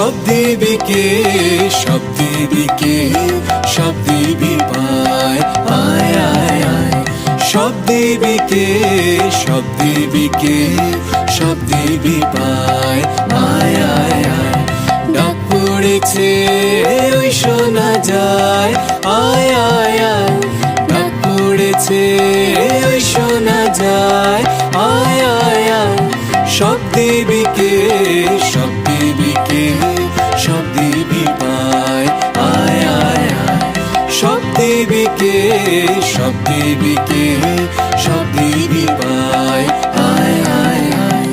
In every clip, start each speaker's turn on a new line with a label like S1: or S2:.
S1: সব দেবীকে সব দেবীকে সব দেবী পায় আয় আয় আয় সব দেবীকে সব দেবীকে সব দেবী পায় আয় আয় আয় ডাক পড়েছে ওই শোনা যায় আয় আয় আয় ডাক পড়েছে ওই শোনা যায় আয় আয় আয় সব দেবীকে সব দেবীকে সব দেবী পায় আয় আয় আয় সব দেবীকে সব দেবীকে সব দেবী পায় আয় আয় আয়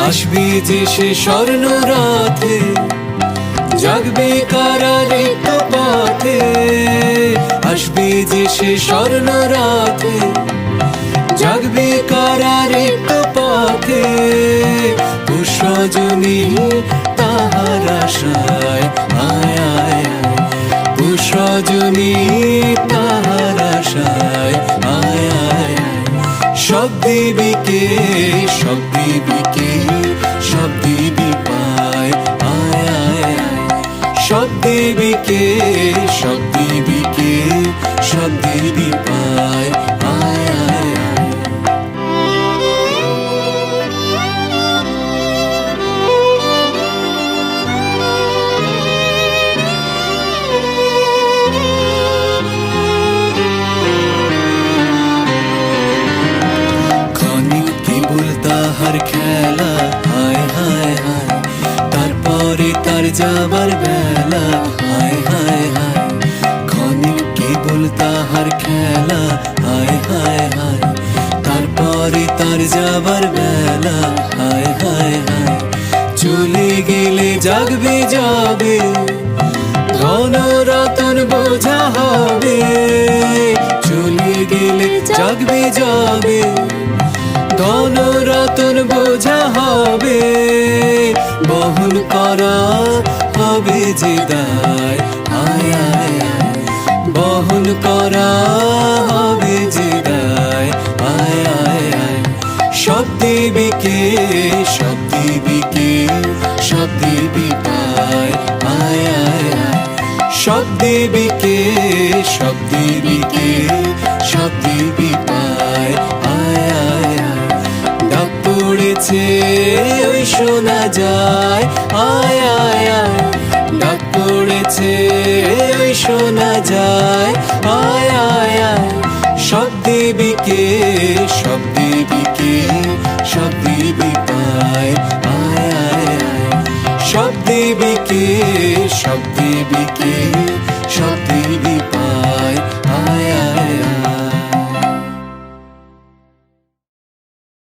S1: আসবি যে সে স্বর্ণ রাতে জাগবে কারা রিক্ত পথে আসবি যে সে স্বর্ণ রাতে জাগবে কারা রিক্ত পথে পুষ্পজনী তাহার আশায় আয় আয় পুষ্পজনী তাহার আশায় আয় আয় সব দেবীকে সব দেবীকে সব দেবী পায় আয় আয় সব দেবীকে সব দেবীকে সব দেবী পায় আয় আয় ক্ষণিক কেবল তাহার খেলা হায় হায় হায় তারপরে তার যাবার বেলা হায় হায় হায় ক্ষণিক কেবল তাহার খেলা হায় হায় হায় তারপরে তার যাবার বেলা হায় হায় হায় চলে গেলে জাগবে যাবে ধন রতন বোঝা হবে চলে গেলে জাগবে যাবে ধন রতন বোঝা হবে বহন করা হবে যে দায় আয় আয় আয় বহন করা হবে যে দায় আয় আয় আয় সব দেবীকে সব দেবীকে সব দেবী পায় আয় আয় আয় সব দেবীকে সব দেবীকে সব দেবী পায় আয় আয় আয় ডাক পড়েছে ওই শোনা যায় আয় আয় আয় ডাক পড়েছে ওই শোনা যায় আয় আয় আয় সব দেবীকে সব দেবীকে সব দেবী পায় আয় আয় আয় সব দেবীকে সব দেবীকে সব দেবী পায়